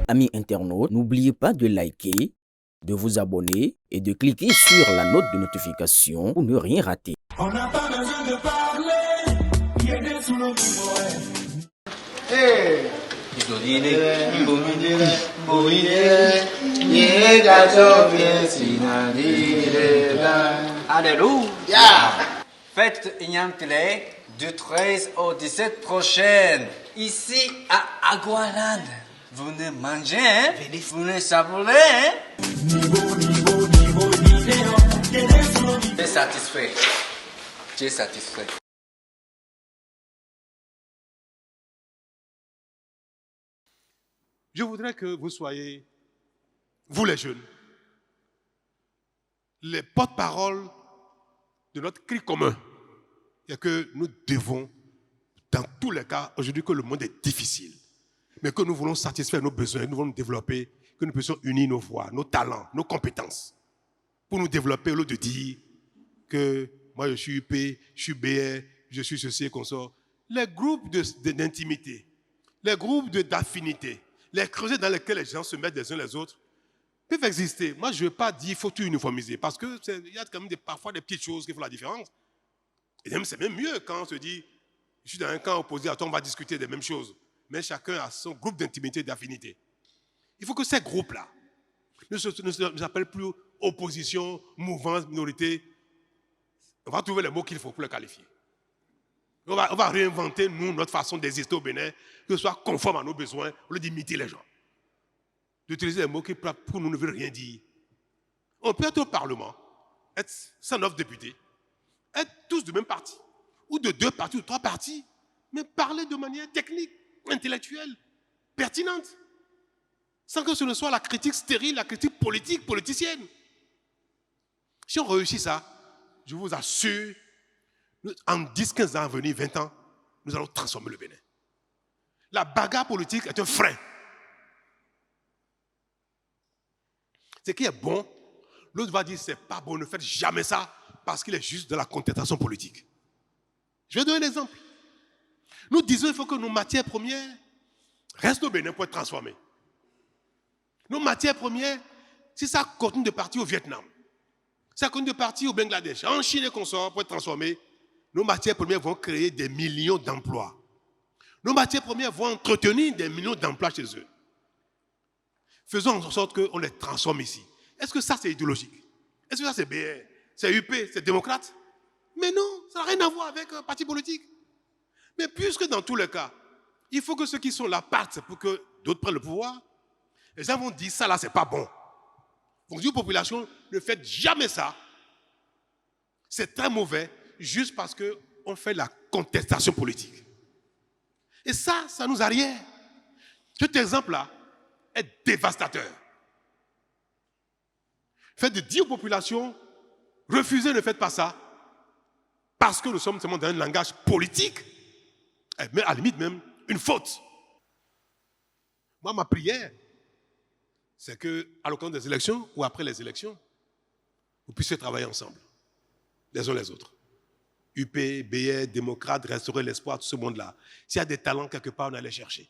Amis internautes, n'oubliez pas de liker, de vous abonner et de cliquer sur la note de notification pour ne rien rater. On n'a pas besoin de parler, il y a des sous nos Alléluia. Fête Ignamtile du 13 au 17 prochaine, ici à Agualand. Venez manger, hein? Venez savourer, hein? Tu es satisfait. Tu es satisfait. Je voudrais que vous soyez, vous les jeunes, les porte-paroles de notre cri commun. Et que nous devons, dans tous les cas, aujourd'hui que le monde est difficile, mais que nous voulons satisfaire nos besoins, nous voulons nous développer, que nous puissions unir nos voix, nos talents, nos compétences, pour nous développer au lieu de dire que moi je suis UP, je suis BR, je suis ceci et consort. Les groupes d'intimité, les groupes d'affinité, les creusets dans lesquels les gens se mettent les uns les autres, peuvent exister. Moi, je ne veux pas dire qu'il faut tout uniformiser, parce qu'il y a quand même parfois des petites choses qui font la différence. Et même, c'est même mieux quand on se dit, je suis dans un camp opposé à toi, on va discuter des mêmes choses. Mais chacun a son groupe d'intimité et d'affinité. Il faut que ces groupes-là ne s'appellent plus opposition, mouvance, minorité. On va trouver les mots qu'il faut pour les qualifier. On va réinventer, nous, notre façon d'exister au Bénin, que ce soit conforme à nos besoins, au lieu d'imiter les gens. D'utiliser des mots qui, pour nous, ne veulent rien dire. On peut être au Parlement, être 109 députés, être tous du même parti, ou de 2 partis ou 3 partis, mais parler de manière technique, intellectuelle, pertinente, sans que ce ne soit la critique stérile, la critique politique, politicienne. Si on réussit ça, je vous assure, en 10, 15 ans à venir, 20 ans, nous allons transformer le Bénin. La bagarre politique est un frein. Ce qui est bon, l'autre va dire c'est pas bon, ne faites jamais ça, parce qu'il est juste de la contestation politique. Je vais donner un exemple. Nous disons qu'il faut que nos matières premières restent au Bénin pour être transformées. Nos matières premières, si ça continue de partir au Vietnam, si ça continue de partir au Bangladesh, en Chine et consorts pour être transformées, nos matières premières vont créer des millions d'emplois. Nos matières premières vont entretenir des millions d'emplois chez eux. Faisons en sorte qu'on les transforme ici. Est-ce que ça c'est idéologique? Est-ce que ça c'est BR? C'est UP? C'est démocrate? Mais non, ça n'a rien à voir avec un parti politique. Mais puisque dans tous les cas, il faut que ceux qui sont là partent pour que d'autres prennent le pouvoir, les gens vont dire ça là c'est pas bon. Donc dire aux populations, ne faites jamais ça. C'est très mauvais, juste parce qu'on fait la contestation politique. Et ça nous arrière. Cet exemple-là est dévastateur. Faites de dire aux populations, refusez, ne faites pas ça, parce que nous sommes seulement dans un langage politique, mais à la limite même une faute. Moi, ma prière, c'est qu'à l'occasion des élections ou après les élections, vous puissiez travailler ensemble, les uns les autres. UP, BR, démocrate, restaurer l'espoir, tout ce monde-là. S'il y a des talents quelque part, on allait chercher.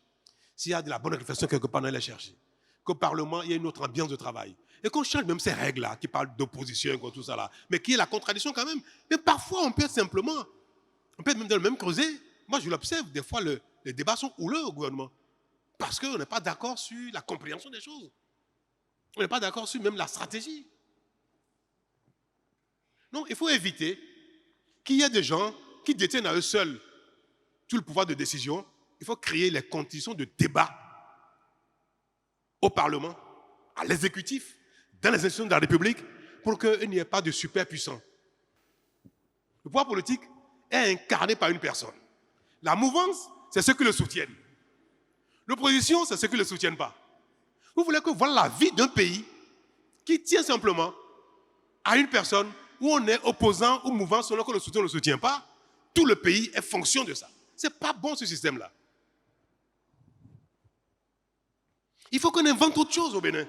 S'il y a de la bonne réflexion quelque part, on allait chercher. Qu'au Parlement, il y ait une autre ambiance de travail. Et qu'on change même ces règles-là, qui parlent d'opposition, tout ça là, mais qui est la contradiction quand même. Mais parfois, on peut être simplement, on peut être même dans le même creuset. Moi, je l'observe, des fois, les débats sont houleux au gouvernement. Parce qu'on n'est pas d'accord sur la compréhension des choses. On n'est pas d'accord sur même la stratégie. Donc, il faut éviter qu'il y ait des gens qui détiennent à eux seuls tout le pouvoir de décision. Il faut créer les conditions de débat au Parlement, à l'exécutif, dans les institutions de la République, pour qu'il n'y ait pas de superpuissants. Le pouvoir politique est incarné par une personne. La mouvance, c'est ceux qui le soutiennent. L'opposition, c'est ceux qui ne le soutiennent pas. Vous voulez que voilà la vie d'un pays qui tient simplement à une personne où on est opposant ou mouvant selon que le soutient ou ne le soutient pas. Tout le pays est fonction de ça. Ce n'est pas bon ce système-là. Il faut qu'on invente autre chose au Bénin.